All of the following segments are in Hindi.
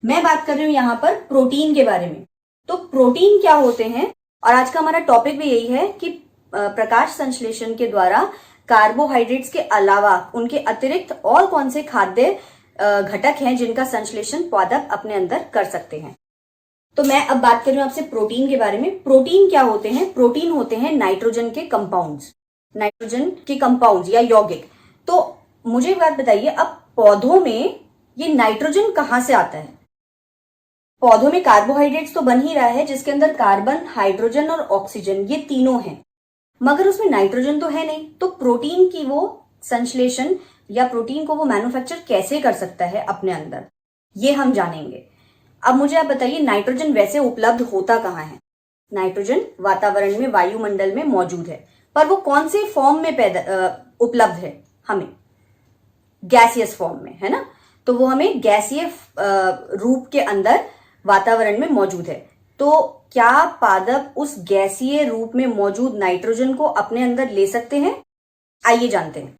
मैं बात कर रही हूं यहाँ पर प्रोटीन के बारे में। तो प्रोटीन क्या होते हैं, और आज का हमारा टॉपिक भी यही है कि प्रकाश संश्लेषण के द्वारा कार्बोहाइड्रेट्स के अलावा उनके अतिरिक्त और कौन से खाद्य घटक हैं जिनका संश्लेषण पादप अपने अंदर कर सकते हैं। तो मैं अब बात कर रही हूं आपसे प्रोटीन के बारे में। प्रोटीन क्या होते हैं? प्रोटीन होते हैं नाइट्रोजन के कंपाउंड्स, नाइट्रोजन के कंपाउंड्स या यौगिक। तो मुझे एक बात बताइए, अब पौधों में ये नाइट्रोजन कहां से आता है? पौधों में कार्बोहाइड्रेट्स तो बन ही रहा है जिसके अंदर कार्बन, हाइड्रोजन और ऑक्सीजन ये तीनों हैं, मगर उसमें नाइट्रोजन तो है नहीं। तो प्रोटीन की वो संश्लेषण या प्रोटीन को वो मैन्युफैक्चर कैसे कर सकता है अपने अंदर, ये हम जानेंगे। अब मुझे आप बताइए, नाइट्रोजन वैसे उपलब्ध होता कहाँ है? नाइट्रोजन वातावरण में, वायुमंडल में मौजूद है, पर वो कौन से फॉर्म में उपलब्ध है? हमें गैसियस फॉर्म में, है ना। तो वो हमें गैसीय रूप के अंदर वातावरण में मौजूद है। तो क्या पादप उस गैसीय रूप में मौजूद नाइट्रोजन को अपने अंदर ले सकते हैं? आइए जानते हैं।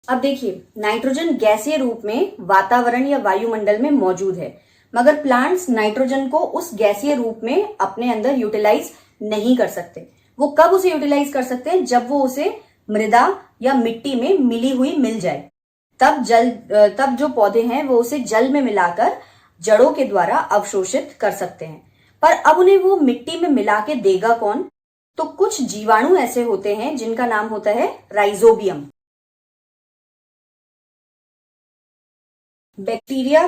अब देखिए, नाइट्रोजन गैसीय रूप में वातावरण या वायुमंडल में मौजूद है, मगर प्लांट्स नाइट्रोजन को उस गैसीय रूप में अपने अंदर यूटिलाइज नहीं कर सकते। वो कब उसे यूटिलाइज कर सकते हैं? जब वो उसे मृदा या मिट्टी में मिली हुई मिल जाए, तब जो पौधे हैं वो उसे जल में मिलाकर जड़ों के द्वारा अवशोषित कर सकते हैं। पर अब उन्हें वो मिट्टी में मिला के देगा कौन? तो कुछ जीवाणु ऐसे होते हैं जिनका नाम होता है राइजोबियम। बैक्टीरिया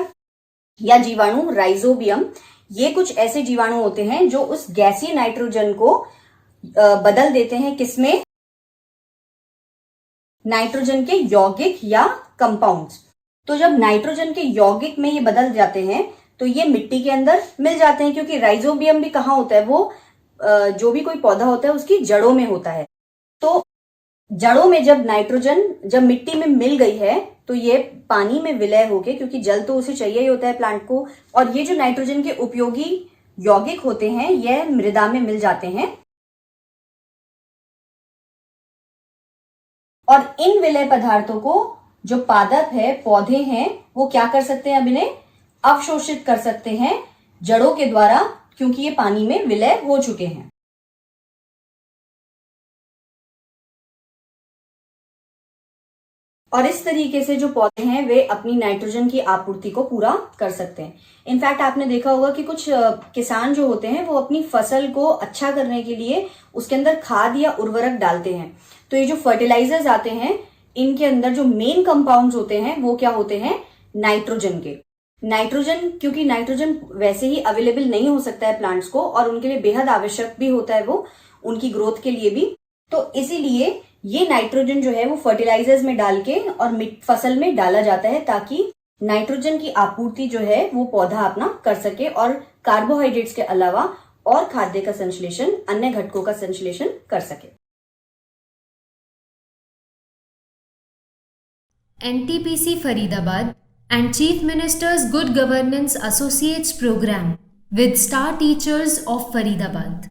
या जीवाणु राइजोबियम, ये कुछ ऐसे जीवाणु होते हैं जो उस गैसीय नाइट्रोजन को बदल देते हैं किसमें? नाइट्रोजन के यौगिक या कंपाउंड्स। तो जब नाइट्रोजन के यौगिक में ये बदल जाते हैं तो ये मिट्टी के अंदर मिल जाते हैं, क्योंकि राइजोबियम भी कहाँ होता है? वो जो भी कोई पौधा होता है उसकी जड़ों में होता है। तो जड़ों में जब नाइट्रोजन जब मिट्टी में मिल गई है तो ये पानी में विलय होके, क्योंकि जल तो उसे चाहिए ही होता है प्लांट को, और ये जो नाइट्रोजन के उपयोगी यौगिक होते हैं ये मृदा में मिल जाते हैं, और इन विलय पदार्थों को जो पादप है, पौधे हैं, वो क्या कर सकते हैं? अब इन्हें अवशोषित कर सकते हैं जड़ों के द्वारा, क्योंकि ये पानी में विलय हो चुके हैं। और इस तरीके से जो पौधे हैं वे अपनी नाइट्रोजन की आपूर्ति को पूरा कर सकते हैं। इनफैक्ट आपने देखा होगा कि कुछ किसान जो होते हैं वो अपनी फसल को अच्छा करने के लिए उसके अंदर खाद या उर्वरक डालते हैं। तो ये जो फर्टिलाइजर्स आते हैं इनके अंदर जो मेन कंपाउंड्स होते हैं वो क्या होते हैं? नाइट्रोजन के। नाइट्रोजन, क्योंकि नाइट्रोजन वैसे ही अवेलेबल नहीं हो सकता है प्लांट्स को, और उनके लिए बेहद आवश्यक भी होता है वो उनकी ग्रोथ के लिए भी। तो इसीलिए ये नाइट्रोजन जो है वो फर्टिलाइजर्स में डाल के और फसल में डाला जाता है, ताकि नाइट्रोजन की आपूर्ति जो है वो पौधा अपना कर सके और कार्बोहाइड्रेट्स के अलावा और खाद्य का संश्लेषण, अन्य घटकों का संश्लेषण कर सके। NTPC Faridabad and Chief Minister's Good Governance Associates Program with Star Teachers of Faridabad.